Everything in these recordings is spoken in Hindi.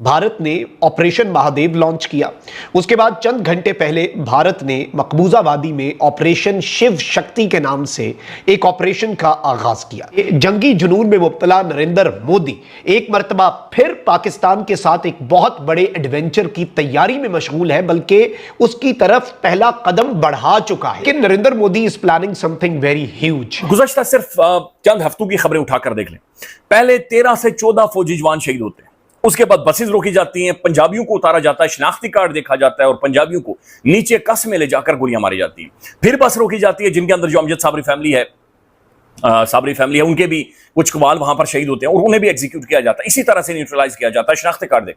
भारत ने ऑपरेशन महादेव लॉन्च किया। उसके बाद चंद घंटे पहले भारत ने मकबूजा वादी में ऑपरेशन शिव शक्ति के नाम से एक ऑपरेशन का आगाज किया। जंगी जुनून में मुब्तला नरेंद्र मोदी एक मर्तबा फिर पाकिस्तान के साथ एक बहुत बड़े एडवेंचर की तैयारी में मशगूल है, बल्कि उसकी तरफ पहला कदम बढ़ा चुका है कि Narendra Modi is planning something very huge. गुज़श्ता सिर्फ चंद हफ्तों की खबरें उठाकर देख लें। पहले 13 से 14 फौजी जवान शहीद होते हैं, उसके बाद बसेज रोकी जाती हैं, पंजाबियों को उतारा जाता है, शनाख्ती कार्ड देखा जाता है और पंजाबियों को नीचे कस में ले जाकर गोलियां मारी जाती हैं। फिर बस रोकी जाती है जिनके अंदर जो अमजद साबरी फैमिली है, उनके भी कुछ कवाल वहां पर शहीद होते हैं और उन्हें भी एग्जीक्यूट किया जाता है। इसी तरह से न्यूट्रलाइज किया जाता है शनाख्ती कार्ड देख।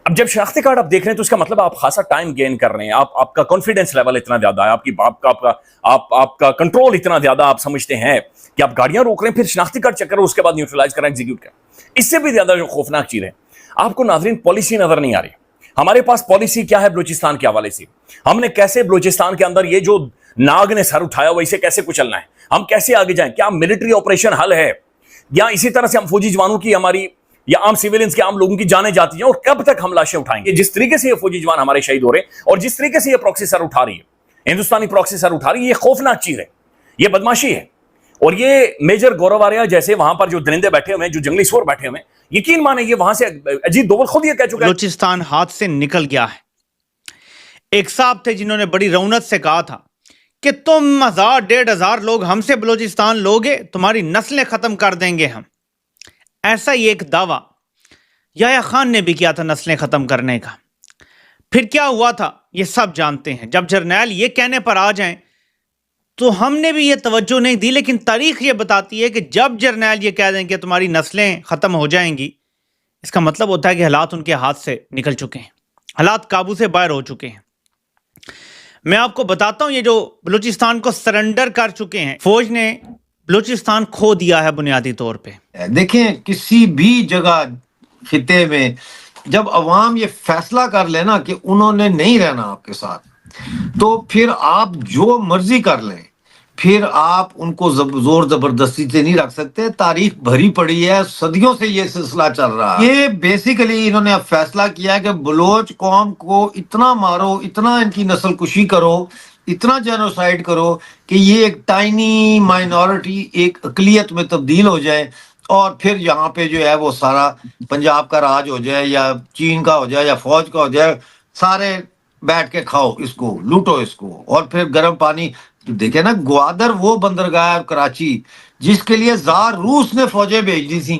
अब जब शनाख्ती कार्ड आप देख रहे हैं तो इसका मतलब आप खासा टाइम गेन कर रहे हैं, आपका कॉन्फिडेंस लेवल इतना ज्यादा है, आपका कंट्रोल इतना ज्यादा, आप समझते हैं कि आप गाड़ियां रोक रहे हैं, फिर शनाख्ती कार्ड चेक करो, उसके बाद न्यूट्रलाइज करें, एग्जीक्यूट करें। इससे भी ज्यादा जो खौफनाक चीज है, आपको नाज़रीन पॉलिसी नजर नहीं आ रही। हमारे पास पॉलिसी क्या है बलूचिस्तान के हवाले से? हमने कैसे बलूचिस्तान के अंदर ये जो नाग ने सर उठाया हुआ, इसे कैसे कुचलना है, हम कैसे आगे जाएं? क्या मिलिट्री ऑपरेशन हल है, या इसी तरह से हम फौजी जवानों की, हमारी या आम सिविलियंस के, आम लोगों की जानें जाती हैं, और कब तक हम लाशें उठाएंगे? जिस तरीके से ये फौजी जवान हमारे शहीद हो रहे हैं और जिस तरीके से ये प्रॉक्सी सर उठा रही है, हिंदुस्तानी प्रॉक्सी सर उठा रही है, ये खौफनाक चीज है, ये बदमाशी है। और ये मेजर गौरव आर्या जैसे वहां पर जो दरिंदे बैठे हुए हैं, जो जंगली सूअर बैठे हुए हैं, यकीन माने ये वहां से अजीत दोवल खुद ये कह चुका है, बलूचिस्तान हाथ से निकल गया है। एक साहब थे जिन्होंने बड़ी रौनक से कहा था कि तुम 1000-1500 लोग हमसे बलूचिस्तान लोगे, तुम्हारी नस्लें खत्म कर देंगे हम। ऐसा ही एक दावा याह्या खान ने भी किया था नस्लें खत्म करने का। फिर क्या हुआ था ये सब जानते हैं। जब जर्नैल ये कहने पर आ जाएं तो हमने भी ये तवज्जो नहीं दी, लेकिन तारीख ये बताती है कि जब जर्नैल ये कह दें कि तुम्हारी नस्लें खत्म हो जाएंगी, इसका मतलब होता है कि हालात उनके हाथ से निकल चुके हैं, हालात काबू से बाहर हो चुके हैं। मैं आपको बताता हूं, ये जो बलूचिस्तान को सरेंडर कर चुके हैं, फौज ने बलूचिस्तान खो दिया है बुनियादी तौर पे। देखें, किसी भी जगह खिते में जब अवाम ये फैसला कर लेना कि उन्होंने नहीं रहना आपके साथ, तो फिर आप जो मर्जी कर लें, फिर आप उनको जोर जबरदस्ती से नहीं रख सकते। तारीख भरी पड़ी है, सदियों से ये सिलसिला चल रहा है। ये बेसिकली इन्होंने अब फैसला किया कि बलोच कौम को इतना मारो, इतना इनकी नस्ल कुशी करो, इतना जेनोसाइड करो कि ये एक टाइनी माइनॉरिटी एक अकलियत में तब्दील हो जाए, और फिर यहाँ पे जो है वो सारा पंजाब का राज हो जाए, या चीन का हो जाए, या फौज का हो जाए। सारे बैठ के खाओ इसको, लूटो इसको, और फिर गर्म पानी। देखे ना, ग्वादर वो बंदरगाह कराची जिसके लिए जार रूस ने फौजें भेज दी थी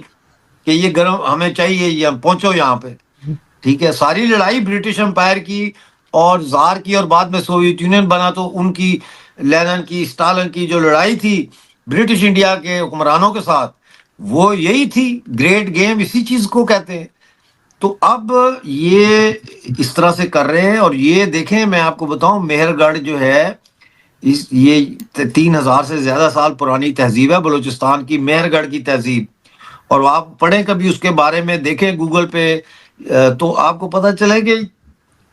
कि ये गर्म हमें चाहिए, ये पहुंचो यहाँ पे। ठीक है, सारी लड़ाई ब्रिटिश एम्पायर की और जार की, और बाद में सोवियत यूनियन बना तो उनकी, लेनिन की, स्टालिन की जो लड़ाई थी ब्रिटिश इंडिया के हुक्मरानों के साथ, वो यही थी। ग्रेट गेम इसी चीज को कहते हैं। तो अब ये इस तरह से कर रहे हैं। और ये देखें, मैं आपको बताऊं, मेहरगढ़ जो है, ये 3000 से ज्यादा साल पुरानी तहजीब है बलूचिस्तान की, मेहरगढ़ की तहजीब। और आप पढ़ें कभी उसके बारे में, देखें गूगल पे, तो आपको पता चले कि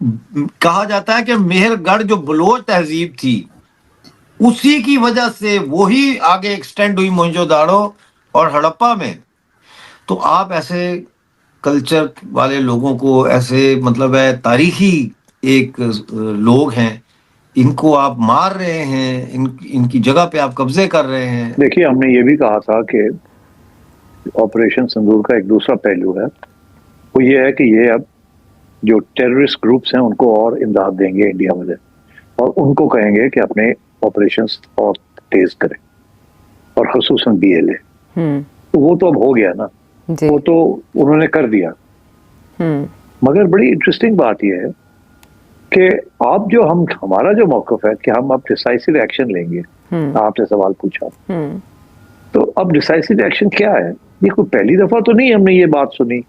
कहा जाता है कि मेहरगढ़ जो बलोच तहजीब थी, उसी की वजह से वही आगे एक्सटेंड हुई मोहनजोदाड़ो और हड़प्पा में। तो आप ऐसे कल्चर वाले लोगों को, ऐसे मतलब है तारीखी एक लोग हैं, इनको आप मार रहे हैं, इनकी जगह पे आप कब्जे कर रहे हैं। देखिए, हमने ये भी कहा था कि ऑपरेशन सिंदूर का एक दूसरा पहलू है, वो ये है कि ये अब जो टेररिस्ट ग्रुप्स हैं उनको और इमदाद देंगे इंडिया वाले, और उनको कहेंगे कि अपने ऑपरेशंस और तेज करें, और खसूसन BLA। तो वो तो अब हो गया ना, वो तो उन्होंने कर दिया। मगर बड़ी इंटरेस्टिंग बात यह है कि आप जो हमारा जो मौक़िफ़ है कि हम अब डिसाइसिव एक्शन लेंगे। आपने सवाल पूछा, तो अब डिसाइसिव एक्शन क्या है? ये कोई पहली दफा तो नहीं हमने ये बात सुनी।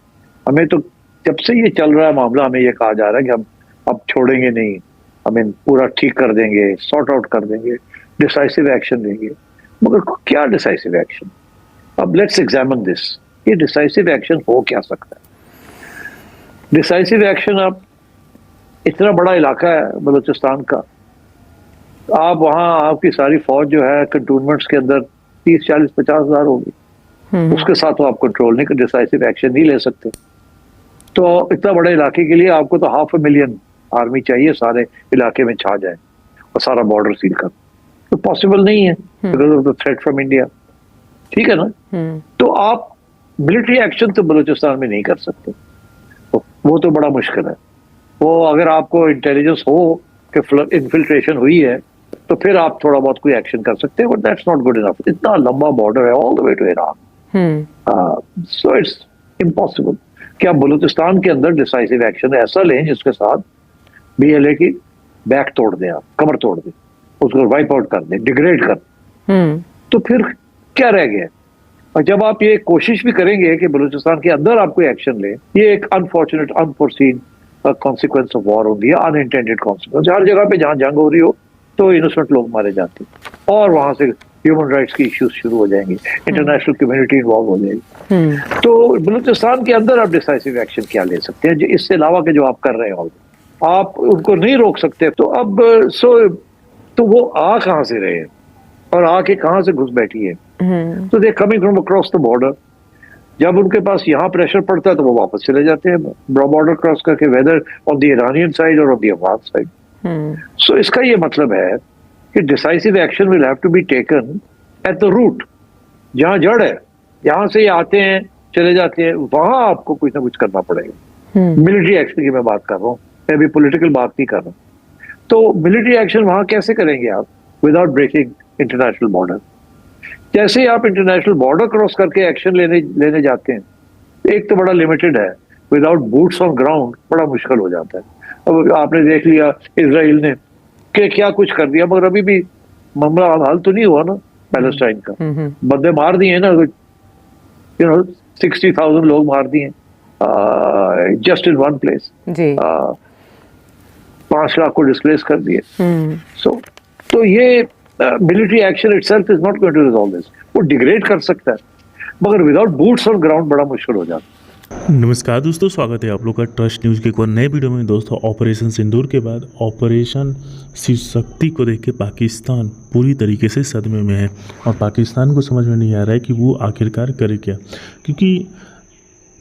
हमें तो जब से ये चल रहा है मामला, हमें ये कहा जा रहा है कि हम अब छोड़ेंगे नहीं, हमें पूरा ठीक कर देंगे, सॉर्ट आउट कर देंगे, डिसाइसिव एक्शन लेंगे। मगर क्या डिसाइसिव एक्शन? अब लेट्स एग्जामिन दिस, ये डिसाइसिव एक्शन हो क्या सकता है? डिसाइसिव एक्शन, आप इतना बड़ा इलाका है बलूचिस्तान का, आप वहाँ आपकी सारी फौज जो है कंटोनमेंट्स के अंदर 30, 40, 50 हज़ार होगी, उसके साथ तो आप कंट्रोल नहीं कर, डिसाइसिव एक्शन नहीं ले सकते। तो इतना बड़े इलाके के लिए आपको तो 500,000 आर्मी चाहिए, सारे इलाके में छा जाए और सारा बॉर्डर सील कर, तो पॉसिबल नहीं है because of the threat from India. ठीक है ना? तो आप मिलिट्री एक्शन तो बलूचिस्तान में नहीं कर सकते, तो वो तो बड़ा मुश्किल है। वो अगर आपको इंटेलिजेंस हो कि इन्फिल्ट्रेशन हुई है तो फिर आप थोड़ा बहुत कोई एक्शन कर सकते हैं, but that's not good enough. इतना लंबा बॉर्डर है all the way to Iran, so it's impossible कि आप बलूचिस्तान के अंदर डिसाइसिव एक्शन ऐसा लें जिसके साथ BLA की बैक तोड़ दें, आप कमर तोड़ दें, उसको वाइप आउट कर दें, डिग्रेड कर दें, तो फिर क्या रह गया? और जब आप ये कोशिश भी करेंगे कि बलूचिस्तान के अंदर आप कोई एक्शन लें, ये एक unfortunate unforeseen consequence of war होती है, अनइंटेंडेड कॉन्सिक्वेंस। हर जगह पे जहां जंग हो रही हो तो इनोसेंट लोग मारे जाते हैं और वहां से ह्यूमन राइट्स की इश्यूज शुरू हो जाएंगे, इंटरनेशनल कम्युनिटी इन्वॉल्व हो जाएगी। तो बलूचिस्तान के अंदर आप डिसाइसिव एक्शन क्या ले सकते हैं इससे अलावा के जो आप कर रहे हैं? आप उनको नहीं रोक सकते। तो अब तो वो आ कहां से रहे हैं और आके कहां से घुस बैठी है? तो they coming from across the border. जब उनके पास यहाँ प्रेशर पड़ता है तो वो वापस चले जाते हैं बॉर्डर क्रॉस करके, whether on the Iranian side और on the Afghan side. So इसका ये मतलब है कि decisive action will have to be taken at the root, जहां जड़ है, यहां से ये आते हैं चले जाते हैं, वहां आपको कुछ ना कुछ करना पड़ेगा। मिलिट्री एक्शन की मैं बात कर रहा हूँ, मैं अभी पॉलिटिकल बात नहीं कर रहा हूँ। तो मिलिट्री एक्शन वहां कैसे करेंगे आप विदाउट ब्रेकिंग इंटरनेशनल बॉर्डर? जैसे ही आप इंटरनेशनल बॉर्डर क्रॉस करके एक्शन लेने जाते हैं, एक तो बड़ा लिमिटेड है, विदाउट बूट्स ऑन ग्राउंड बड़ा मुश्किल हो जाता है। अब आपने देख लिया इजराइल ने कि क्या कुछ कर दिया, मगर अभी भी मामला हल तो नहीं हुआ ना पैलेस्टाइन का। बंदे मार दिए ना, 60,000 लोग मार दिए just in one place, 5 lakh को डिस्प्लेस कर दिए। तो ये military action itself is not going to resolve this. वो डिग्रेड कर सकता है मगर विदाउट बूट्स ऑन ग्राउंड बड़ा मुश्किल हो जाता है। नमस्कार दोस्तों, स्वागत है आप लोग का ट्रस्ट न्यूज़ के एक और नए वीडियो में। दोस्तों, ऑपरेशन सिंदूर के बाद ऑपरेशन शिव शक्ति को देख के पाकिस्तान पूरी तरीके से सदमे में है और पाकिस्तान को समझ में नहीं आ रहा है कि वो आखिरकार करे क्या,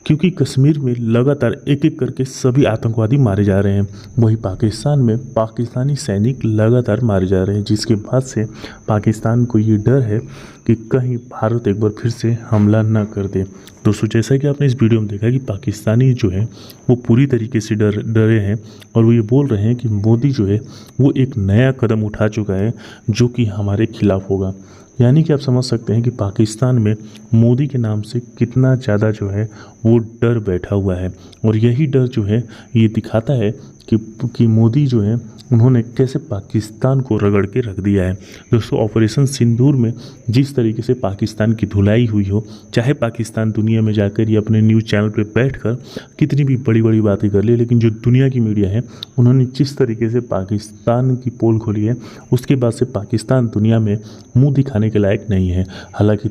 क्योंकि कश्मीर में लगातार एक एक करके सभी आतंकवादी मारे जा रहे हैं। वहीं पाकिस्तान में पाकिस्तानी सैनिक लगातार मारे जा रहे हैं, जिसके बाद से पाकिस्तान को ये डर है कि कहीं भारत एक बार फिर से हमला ना कर दे। दोस्तों, जैसा कि आपने इस वीडियो में देखा कि पाकिस्तानी जो है वो पूरी तरीके से डरे हैं और वो ये बोल रहे हैं कि मोदी जो है वो एक नया कदम उठा चुका है जो कि हमारे खिलाफ होगा। यानी कि आप समझ सकते हैं कि पाकिस्तान में मोदी के नाम से कितना ज़्यादा जो है वो डर बैठा हुआ है और यही डर जो है ये दिखाता है कि मोदी जो है उन्होंने कैसे पाकिस्तान को रगड़ के रख दिया है। दोस्तों, ऑपरेशन सिंदूर में जिस तरीके से पाकिस्तान की धुलाई हुई हो, चाहे पाकिस्तान दुनिया में जाकर ये अपने न्यूज़ चैनल पर बैठकर कितनी भी बड़ी बड़ी बातें कर ली, लेकिन जो दुनिया की मीडिया है उन्होंने जिस तरीके से पाकिस्तान की पोल खोली है, उसके बाद से पाकिस्तान दुनिया में मुँह दिखाने के लायक नहीं है। हालाँकि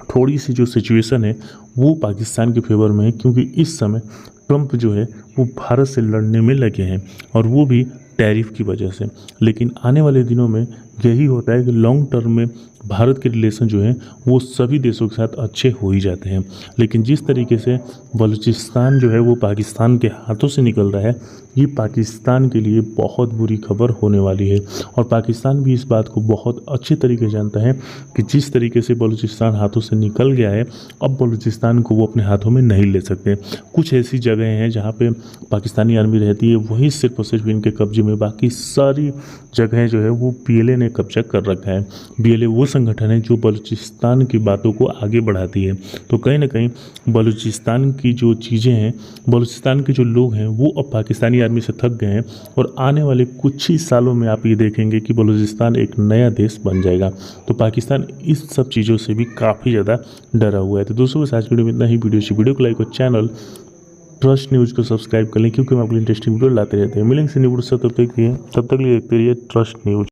थोड़ी सी जो सिचुएशन है वो पाकिस्तान के फेवर में है, क्योंकि इस समय ट्रंप जो है वो भारत से लड़ने में लगे हैं और वो भी टैरिफ की वजह से। लेकिन आने वाले दिनों में यही होता है कि लॉन्ग टर्म में भारत के रिलेशन जो हैं वो सभी देशों के साथ अच्छे हो ही जाते हैं। लेकिन जिस तरीके से बलूचिस्तान जो है वो पाकिस्तान के हाथों से निकल रहा है, ये पाकिस्तान के लिए बहुत बुरी खबर होने वाली है और पाकिस्तान भी इस बात को बहुत अच्छे तरीके से जानता है कि जिस तरीके से बलूचिस्तान हाथों से निकल गया है, अब बलूचिस्तान को वो अपने हाथों में नहीं ले सकते। कुछ ऐसी जगह हैं जहाँ पे पाकिस्तानी आर्मी रहती है, वहीं सिर्फ और सिर्फ इनके कब्जे में, बाकी सारी जगहें जो है वो BLA ने कब्जा कर रखा है। BLA वो संगठन है जो बलूचिस्तान की बातों को आगे बढ़ाती है। तो कहीं ना कहीं बलूचिस्तान की जो चीज़ें हैं, बलूचिस्तान के जो लोग हैं वो अब पाकिस्तानी आर्मी से थक गए हैं और आने वाले कुछ ही सालों में आप ये देखेंगे कि बलूचिस्तान एक नया देश बन जाएगा। तो पाकिस्तान इस सब चीज़ों से भी काफ़ी ज़्यादा डरा हुआ है। तो दोस्तों, बस आज वीडियो में इतना ही। वीडियो को लाइक और चैनल ट्रस्ट न्यूज़ को सब्सक्राइब कर लें, क्योंकि हम अगली इंटरेस्टिंग वीडियो लाते रहते हैं। मिलेंगे न्यू वीडियो से, तब तक के लिए देखते रहिए ट्रस्ट न्यूज़।